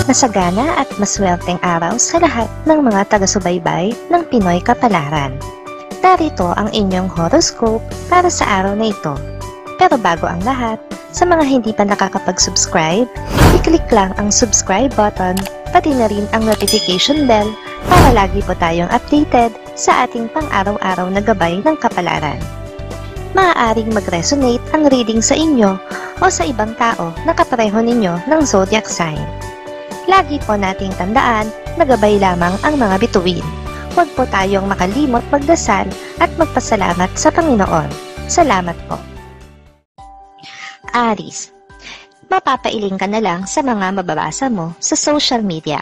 Masagana at maswerteng araw sa lahat ng mga taga-subaybay ng Pinoy Kapalaran. Narito ang inyong horoscope para sa araw na ito. Pero bago ang lahat, sa mga hindi pa nakakapag-subscribe, i-click lang ang subscribe button, pati na rin ang notification bell para lagi po tayong updated sa ating pang-araw-araw na gabay ng kapalaran. Maaaring mag-resonate ang reading sa inyo o sa ibang tao na kapareho ninyo ng zodiac sign. Lagi po nating tandaan na gabay lamang ang mga bituin. Huwag po tayong makalimot magdasal at magpasalamat sa Panginoon. Salamat po. Aries, mapapailing ka na lang sa mga mababasa mo sa social media.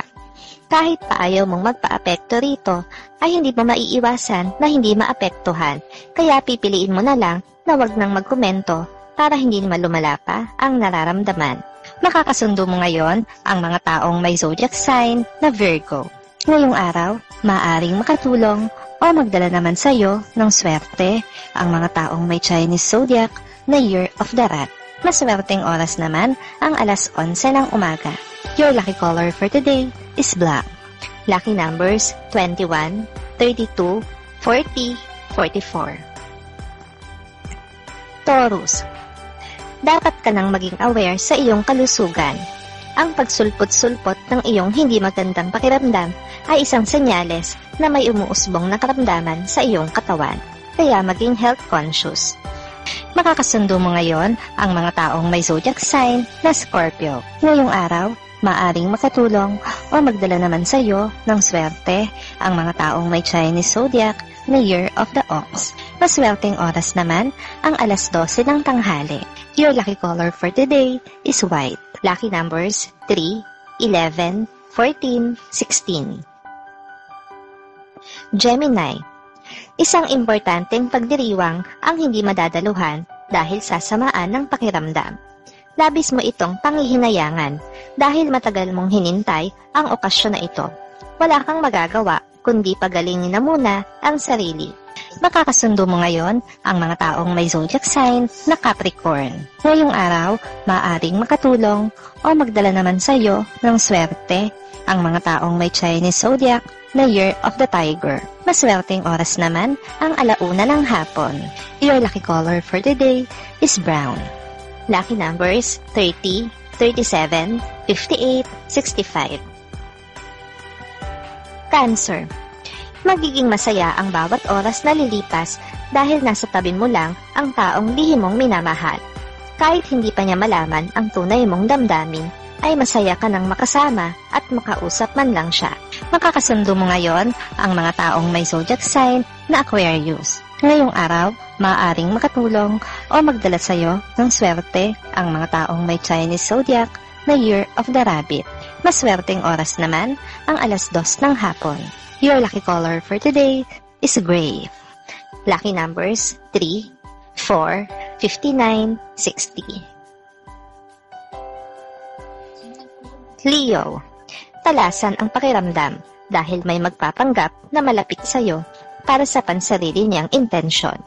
Kahit pa ayaw mong magpa-apekto rito, ay hindi mo maiiwasan na hindi maapektuhan, kaya pipiliin mo na lang na wag nang magkomento para hindi naman lumala pa ang nararamdaman. Makakasundo mo ngayon ang mga taong may zodiac sign na Virgo. Ngayong araw, maaaring makatulong o magdala naman sa iyo ng swerte ang mga taong may Chinese zodiac na Year of the Rat. Maswerteng oras naman ang alas 11 ng umaga. Your lucky color for today is black. Lucky numbers 21, 32, 40, 44. Taurus, dapat ka nang maging aware sa iyong kalusugan. Ang pagsulpot-sulpot ng iyong hindi magandang pakiramdam ay isang senyales na may umuusbong na karamdaman sa iyong katawan. Kaya maging health conscious. Makakasundo mo ngayon ang mga taong may zodiac sign na Scorpio. Ngayong araw, maaring makatulong o magdala naman sa iyo ng swerte ang mga taong may Chinese zodiac na Year of the Ox. Maswerteng oras naman ang alas 12 ng tanghali. Your lucky color for today is white. Lucky numbers 3, 11, 14, 16. Gemini, isang importanteng pagdiriwang ang hindi madadaluhan dahil sa samaan ng pakiramdam. Labis mo itong pangihinayangan dahil matagal mong hinintay ang okasyon na ito. Wala kang magagawa kundi pagalingin na muna ang sarili. Makakasundo mo ngayon ang mga taong may zodiac sign na Capricorn. Ngayong araw, maaaring makatulong o magdala naman sa iyo ng swerte ang mga taong may Chinese zodiac na Year of the Tiger. Maswerteng oras naman ang alauna ng hapon. Your lucky color for today is brown. Lucky numbers 30, 37, 58, 65. Cancer, magiging masaya ang bawat oras na lilipas dahil nasa tabi mo lang ang taong lihim mong minamahal. Kahit hindi pa niya malaman ang tunay mong damdamin, ay masaya ka nang makasama at makausap man lang siya. Makakasundo mo ngayon ang mga taong may zodiac sign na Aquarius. Ngayong araw, maaaring makatulong o magdala sa iyo ng swerte ang mga taong may Chinese zodiac na Year of the Rabbit. Maswerteng oras naman ang alas 2 ng hapon. Your lucky color for today is gray. Lucky numbers 3, 4, 59, 60. Leo, talasan ang pakiramdam dahil may magpapanggap na malapit sa iyo para sa pansarili niyang intensyon.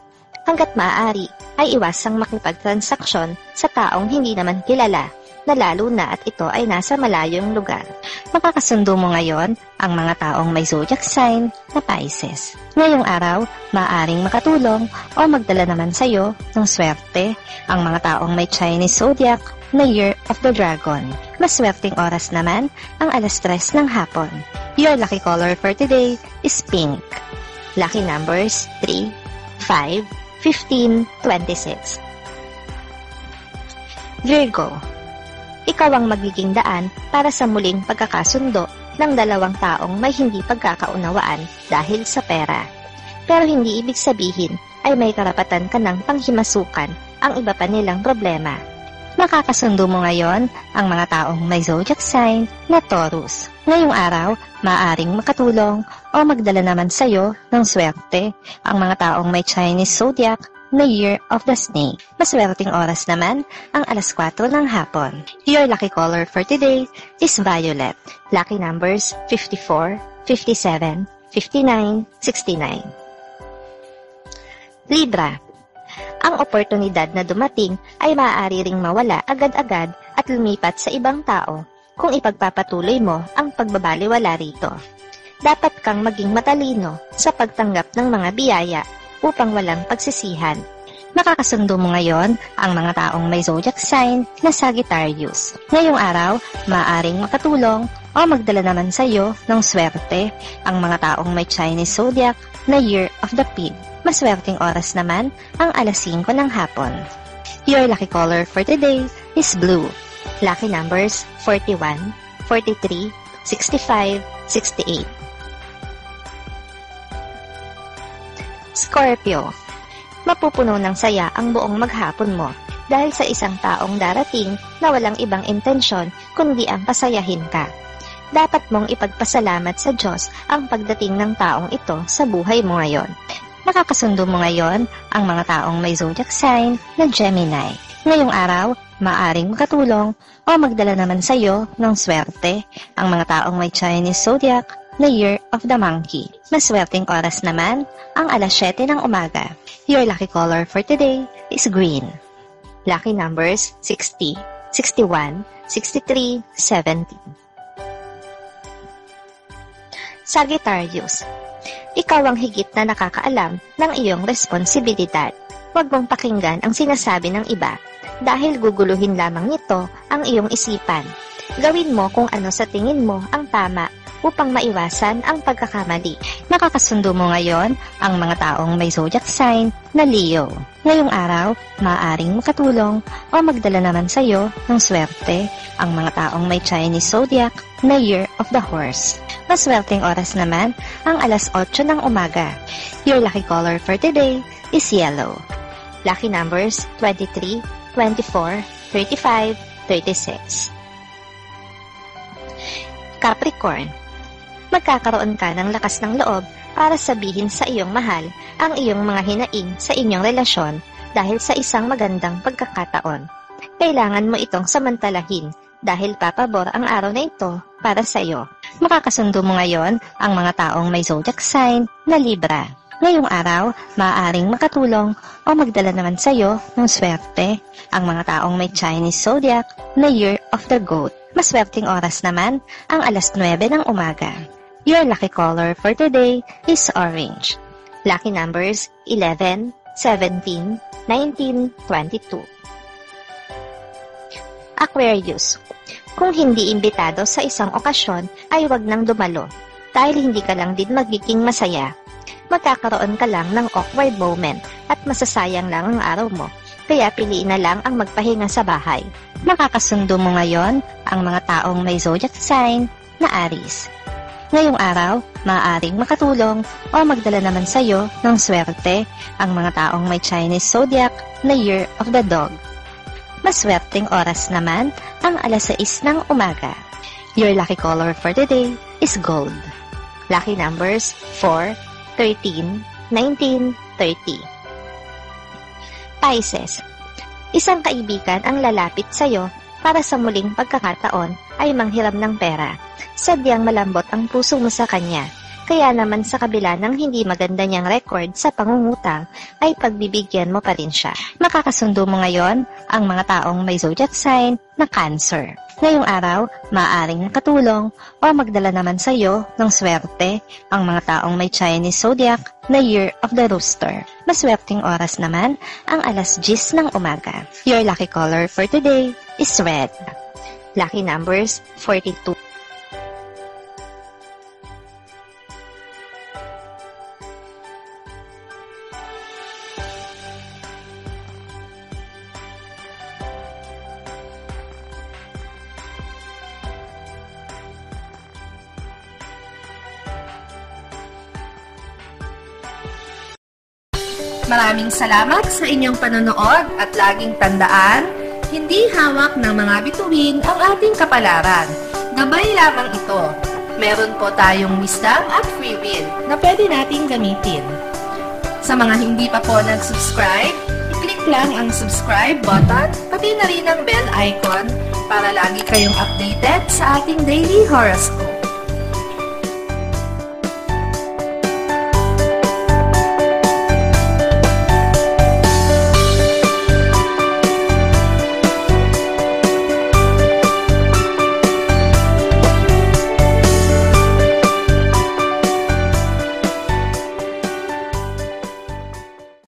Hanggat maaari ay iwasang makipagtransaksyon sa taong hindi naman kilala na lalo na at ito ay nasa malayong lugar. Makakasundo mo ngayon ang mga taong may zodiac sign na Pisces. Ngayong araw, maaaring makatulong o magdala naman sa iyo ng swerte ang mga taong may Chinese zodiac na Year of the Dragon. Maswerteng oras naman ang alas 3 ng hapon. Your lucky color for today is pink. Lucky numbers 3, 5, 15, 26. Virgo, ikaw ang magiging daan para sa muling pagkakasundo ng dalawang taong may hindi pagkakaunawaan dahil sa pera. Pero hindi ibig sabihin ay may karapatan ka ng panghimasukan ang iba pa nilang problema. Makakasundo mo ngayon ang mga taong may zodiac sign na Taurus. Ngayong araw, maaaring makatulong o magdala naman sa iyo ng swerte ang mga taong may Chinese zodiac na Year of the Snake. Maswerteng oras naman ang alas 4 ng hapon. Your lucky color for today is violet. Lucky numbers 54, 57, 59, 69. Libra, ang oportunidad na dumating ay maaari ring mawala agad-agad at lumipat sa ibang tao kung ipagpapatuloy mo ang pagbabaliwala rito. Dapat kang maging matalino sa pagtanggap ng mga biyaya upang walang pagsisihan. Makakasundo mo ngayon ang mga taong may zodiac sign na Sagittarius. Ngayong araw, maaaring makatulong o magdala naman sa iyo ng swerte ang mga taong may Chinese zodiac na Year of the Pig. Maswerteng oras naman ang alas 5 ng hapon. Your lucky color for today is blue. Lucky numbers 41, 43, 65, 68. Scorpio. Mapupuno ng saya ang buong maghapon mo dahil sa isang taong darating na walang ibang intensyon kundi ang pasayahin ka. Dapat mong ipagpasalamat sa Diyos ang pagdating ng taong ito sa buhay mo ngayon. Nakakasundo mo ngayon ang mga taong may zodiac sign na Gemini. Ngayong araw, maaring makatulong o magdala naman sa iyo ng swerte ang mga taong may Chinese zodiac na Year of the Monkey. Maswerteng oras naman ang alas 7 ng umaga. Your lucky color for today is green. Lucky numbers 60, 61, 63, 70. Sagittarius. Ikaw ang higit na nakakaalam ng iyong responsibilidad. Huwag mong pakinggan ang sinasabi ng iba dahil guguluhin lamang nito ang iyong isipan. Gawin mo kung ano sa tingin mo ang tama upang maiwasan ang pagkakamali. Nakakasundo mo ngayon ang mga taong may zodiac sign na Leo. Ngayong araw, maaaring makatulong o magdala naman sa iyo ng swerte ang mga taong may Chinese zodiac na Year of the Horse. Maswerteng oras naman ang alas 8 ng umaga. Your lucky color for today is yellow. Lucky numbers 23, 24, 35, 36. Capricorn. Magkakaroon ka ng lakas ng loob para sabihin sa iyong mahal ang iyong mga hinaing sa inyong relasyon dahil sa isang magandang pagkakataon. Kailangan mo itong samantalahin dahil papabor ang araw na ito para sa iyo. Makakasundo mo ngayon ang mga taong may zodiac sign na Libra. Ngayong araw, maaaring makatulong o magdala naman sa iyo ng swerte ang mga taong may Chinese zodiac na Year of the Goat. Maswerteng oras naman ang alas 9 ng umaga. Your lucky color for today is orange. Lucky numbers 11, 17, 19, 22. Aquarius. Kung hindi imbitado sa isang okasyon ay huwag nang dumalo dahil hindi ka lang din magiging masaya. Magkakaroon ka lang ng awkward moment at masasayang lang ang araw mo. Kaya piliin na lang ang magpahinga sa bahay. Makakasundo mo ngayon ang mga taong may zodiac sign na Aries. Ngayong araw, maaaring makatulong o magdala naman sa iyo ng swerte ang mga taong may Chinese zodiac na Year of the Dog. Maswerteng oras naman ang alas 6 ng umaga. Your lucky color for today is gold. Lucky numbers 4, 13, 19, 30. Pisces. Isang kaibigan ang lalapit sa iyo para sa muling pagkakataon ay manghiram ng pera. Sadyang malambot ang puso mo sa kanya. Kaya naman sa kabila ng hindi maganda niyang record sa pangungutang, ay pagbibigyan mo pa rin siya. Makakasundo mo ngayon ang mga taong may zodiac sign na Cancer. Ngayong araw, maaaring nakatulong o magdala naman sa iyo ng swerte ang mga taong may Chinese zodiac na Year of the Rooster. Maswerteng oras naman ang alas 10 ng umaga. Your lucky color for today is red. Lucky numbers 42. Maraming salamat sa inyong panonood at laging tandaan, hindi hawak ng mga bituin ang ating kapalaran. Gabay lamang ito. Meron po tayong wisdom at free will na pwede nating gamitin. Sa mga hindi pa po nag-subscribe, i-click lang ang subscribe button, pati na rin ang bell icon para lagi kayong updated sa ating daily horoscope.